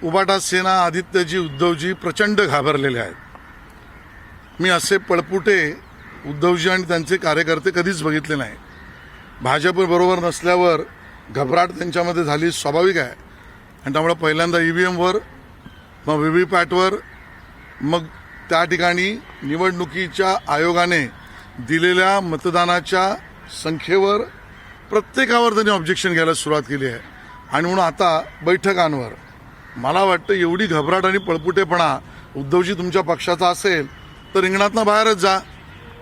उबाटा सेना, आदित्यजी, उद्धवजी प्रचंड घाबरलेले आहेत. मी असे पळपुटे उद्धवजी आणि त्यांचे कार्यकर्ते कधीच बघितले नाही. भाजप बरोबर नसल्यावर घबराट त्यांच्यामध्ये झाली स्वाभाविक आहे. आणि त्यामुळे पहिल्यांदा ईव्हीएमवर, मग व्हीव्हीपॅटवर, मग त्या ठिकाणी निवडणुकीच्या आयोगाने दिलेल्या मतदानाच्या संख्येवर प्रत्येकावर त्यांनी ऑब्जेक्शन घ्यायला सुरुवात केली आहे. आणि म्हणून आता बैठकांवर मला वाटतं एवढी घबराट आणि पळपुटेपणा उद्धवजी तुमच्या पक्षाचा असेल तर रिंगणातनं बाहेरच जा.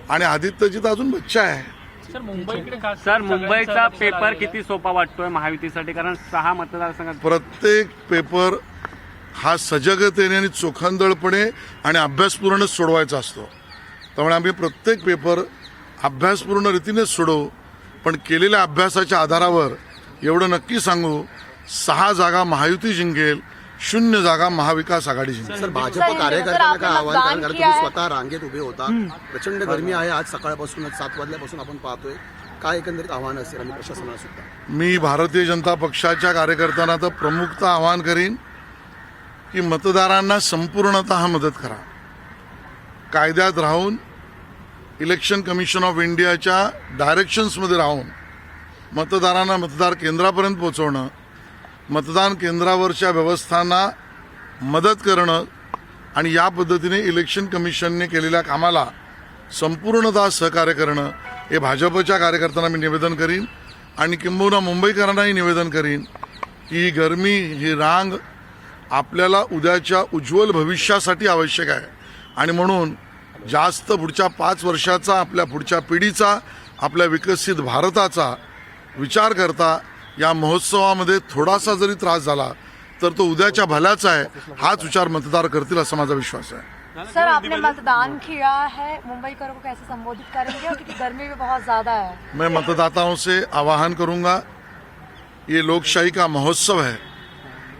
आणि आदित्यजी तर अजून बच्चा आहे. सर, मुंबईचा पेपर किती सोपा वाटतोय महायुतीसाठी? कारण 6 मतदारसंघात प्रत्येक पेपर हा सजगतेने आणि चोखंदळपणे आणि अभ्यासपूर्णच सोडवायचा असतो. त्यामुळे आम्ही प्रत्येक पेपर अभ्यासपूर्ण रीतीनेच सोडवू. पण केलेल्या अभ्यासाच्या आधारावर एवढं नक्की सांगू, 6 जागा महायुती जिंकेल, 0 जागा महाविकास आघाडी जिंकेल. सर, भाजप कार्यकर्त्यांना काय आव्हान कराल? कारण तुम्ही स्वतः रांगेत उभे होता. प्रचंड गरमी आहे आज सकाळपासूनच 7 वाजल्यापासून आपण पाहतोय. काय एकंदरीत आव्हान असेल आणि प्रशासनाला सुद्धा? मी भारतीय जनता पक्षाच्या कार्यकर्त्यांना तर प्रमुखतः आवाहन करीन की मतदारांना संपूर्णतः मदत करा. कायद्यात राहून, इलेक्शन कमिशन ऑफ इंडियाच्या डायरेक्शन्समध्ये राहून मतदारांना मतदार केंद्रापर्यंत पोहोचवणं, मतदान केंद्रावरच्या व्यवस्थांना मदत करणं आणि या पद्धतीने इलेक्शन कमिशनने केलेल्या कामाला संपूर्णतः सहकार्य करणं हे भाजपच्या कार्यकर्त्यांना मी निवेदन करीन. आणि किंबहुना मुंबईकरांनाही निवेदन करीन की ही गरमी, ही रांग आपल्याला उद्याच्या उज्ज्वल भविष्यासाठी आवश्यक आहे. आणि म्हणून जास्त पुढच्या 5 वर्षाचा, आपल्या पुढच्या पिढीचा, आपल्या विकसित भारताचा विचार करता या महोत्सवामध्ये थोडासा जरी त्रास झाला तर तो उद्याच्या भल्याचा आहे. हाच विचार मतदार करतील असा माझा विश्वास आहे. सर, आपने मतदान किया है, मुंबईकरों को कैसे संबोधित करेंगे? क्योंकि गर्मी भी बहुत ज्यादा है. मैं मतदाताओं से आह्वान करूंगा, ये लोकशाही का महोत्सव है.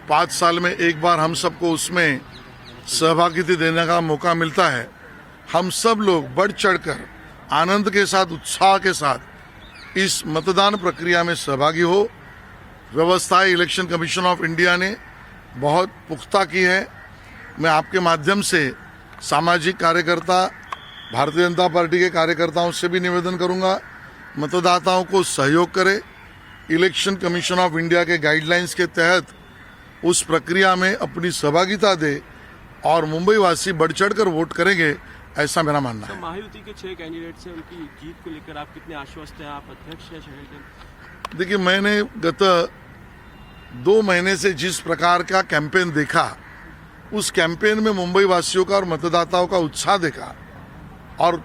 5 साल में एक बार हम सबको उसमें सहभागिता देने का मौका मिलता है. हम सब लोग बढ़ चढ़कर आनंद के साथ, उत्साह के साथ इस मतदान प्रक्रिया में सहभागी हो. व्यवस्था इलेक्शन कमीशन ऑफ इंडिया ने बहुत पुख्ता की है. मैं आपके माध्यम से सामाजिक कार्यकर्ता, भारतीय जनता पार्टी के कार्यकर्ताओं से भी निवेदन करूंगा, मतदाताओं को सहयोग करें. इलेक्शन कमीशन ऑफ इंडिया के गाइडलाइंस के तहत उस प्रक्रिया में अपनी सहभागिता दे और मुंबई वासी बढ़ चढ़कर वोट करेंगे, ऐसा मेरा मानना है. महायुति के 6 कैंडिडेट्स हैं, उनकी जीत को लेकर आप कितने आश्वस्त हैं? आप अध्यक्ष हैं शहर के. देखिए, मैंने गत 2 महीने से जिस प्रकार का कैंपेन देखा, उस कैंपेन में मुंबई वासियों का और मतदाताओं का उत्साह देखा. और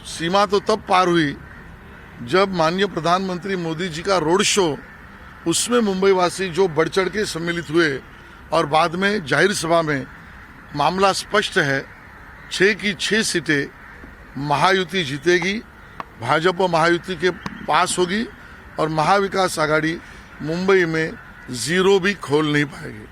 सीमा तो तब पार हुई जब माननीय प्रधानमंत्री मोदी जी का रोड शो, उसमें मुंबई वासी जो बढ़ चढ़ के सम्मिलित हुए और बाद में जाहिर सभा में मामला स्पष्ट है. 6 की 6 सीटें महायुति जीतेगी, भाजपा महायुति के पास होगी और महाविकास आघाड़ी मुंबई में 0 भी खोल नहीं पाएगी.